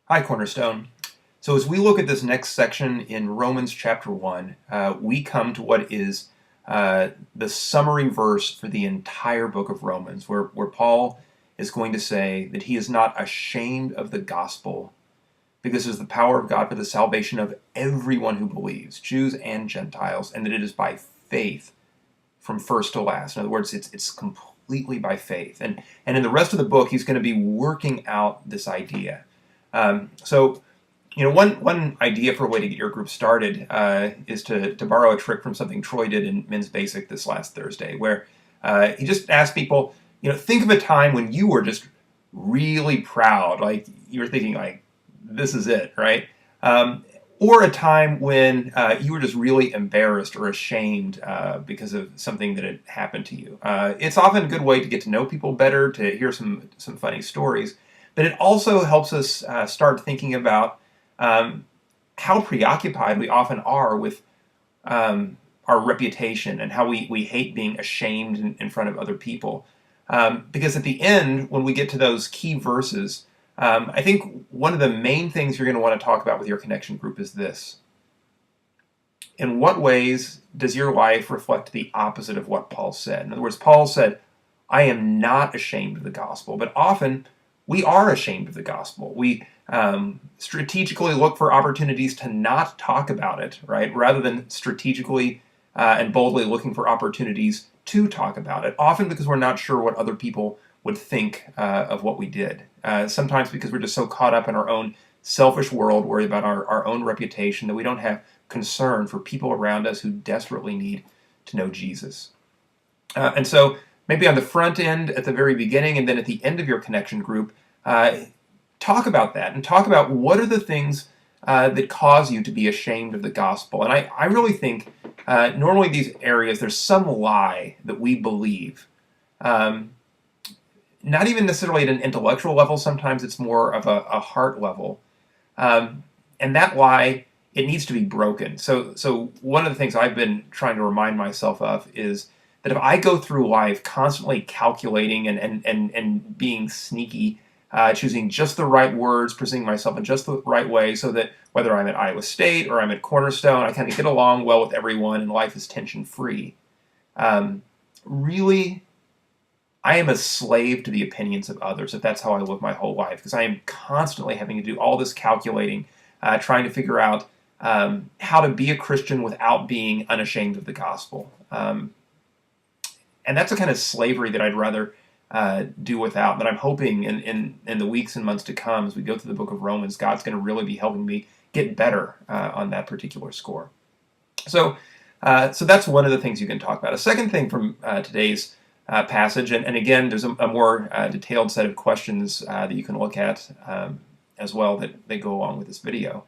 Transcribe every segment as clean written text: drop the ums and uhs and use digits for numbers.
Hi, Cornerstone. So, as we look at this next section in Romans chapter 1, we come to what is the summary verse for the entire book of Romans, where Paul is going to say that he is not ashamed of the gospel because it is the power of God for the salvation of everyone who believes, Jews and Gentiles, and that it is by faith from first to last. In other words, it's completely by faith. And in the rest of the book, he's going to be working out this idea. So, one idea for a way to get your group started is to borrow a trick from something Troy did in Men's Basic this last Thursday, where he just asked people, think of a time when you were just really proud, like you were thinking, like, this is it, right? Or a time when you were just really embarrassed or ashamed because of something that had happened to you. It's often a good way to get to know people better, to hear some funny stories, but it also helps us start thinking about how preoccupied we often are with our reputation and how we hate being ashamed in front of other people. Because at the end, when we get to those key verses, I think one of the main things you're going to want to talk about with your connection group is this. In what ways does your life reflect the opposite of what Paul said? In other words, Paul said, I am not ashamed of the gospel, but often we are ashamed of the gospel. We strategically look for opportunities to not talk about it, right? Rather than strategically and boldly looking for opportunities to talk about it, often because we're not sure what other people would think of what we did. Sometimes because we're just so caught up in our own selfish world, worried about our own reputation, that we don't have concern for people around us who desperately need to know Jesus. And so maybe on the front end, at the very beginning, and then at the end of your connection group, talk about that and talk about what are the things that cause you to be ashamed of the gospel. And I really think normally these areas, there's some lie that we believe. Not even necessarily at an intellectual level, sometimes it's more of a heart level. And that lie, it needs to be broken. So one of the things I've been trying to remind myself of is that if I go through life constantly calculating and being sneaky, choosing just the right words, presenting myself in just the right way, so that whether I'm at Iowa State or I'm at Cornerstone, I kind of get along well with everyone and life is tension-free. Really, I am a slave to the opinions of others, if that's how I live my whole life, because I am constantly having to do all this calculating, trying to figure out how to be a Christian without being unashamed of the gospel. And that's a kind of slavery that I'd rather do without, that I'm hoping in the weeks and months to come, as we go through the book of Romans, God's going to really be helping me get better on that particular score. So that's one of the things you can talk about. A second thing from today's passage, and again, there's a more detailed set of questions that you can look at as well that go along with this video.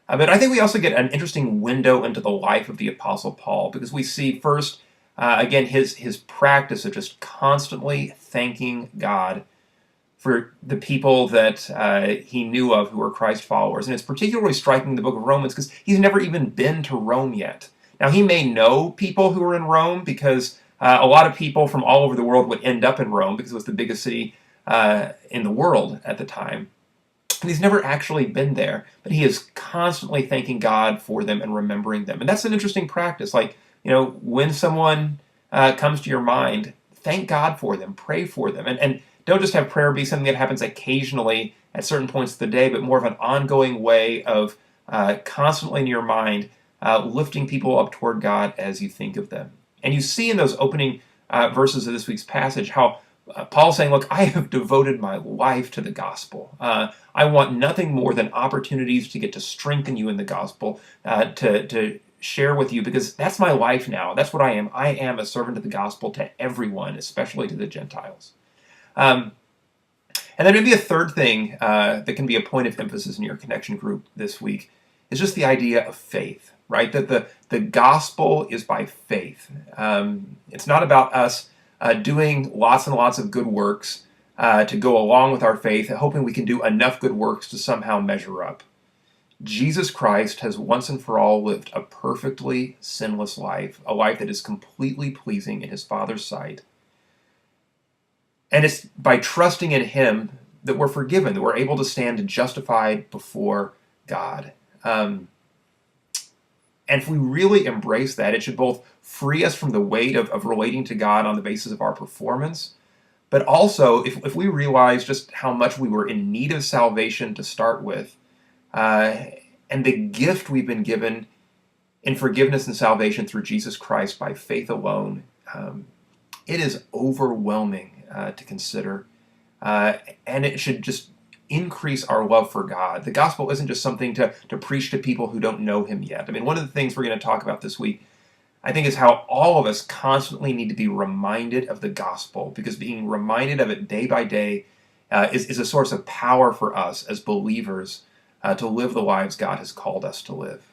But I think we also get an interesting window into the life of the Apostle Paul, because we see first, again, his practice of just constantly thanking God for the people that he knew of who were Christ followers. And it's particularly striking in the book of Romans because he's never even been to Rome yet. Now, he may know people who are in Rome because a lot of people from all over the world would end up in Rome because it was the biggest city in the world at the time. And he's never actually been there, but he is constantly thanking God for them and remembering them. And that's an interesting practice. Like, when someone comes to your mind, thank God for them, pray for them. And don't just have prayer be something that happens occasionally at certain points of the day, but more of an ongoing way of constantly in your mind lifting people up toward God as you think of them. And you see in those opening verses of this week's passage how Paul's saying, look, I have devoted my life to the gospel. I want nothing more than opportunities to get to strengthen you in the gospel, to share with you, because that's my life now. That's what I am. I am a servant of the gospel to everyone, especially to the Gentiles. And then maybe a third thing that can be a point of emphasis in your connection group this week is just the idea of faith, right? That the gospel is by faith. It's not about us doing lots and lots of good works to go along with our faith, hoping we can do enough good works to somehow measure up. Jesus Christ has once and for all lived a perfectly sinless life, a life that is completely pleasing in his Father's sight. And it's by trusting in him that we're forgiven, that we're able to stand justified before God. And if we really embrace that, it should both free us from the weight of relating to God on the basis of our performance, but also if we realize just how much we were in need of salvation to start with, uh, and the gift we've been given in forgiveness and salvation through Jesus Christ by faith alone, it is overwhelming to consider. And it should just increase our love for God. The gospel isn't just something to preach to people who don't know Him yet. I mean, one of the things we're going to talk about this week, I think, is how all of us constantly need to be reminded of the gospel, because being reminded of it day by day is a source of power for us as believers to live the lives God has called us to live.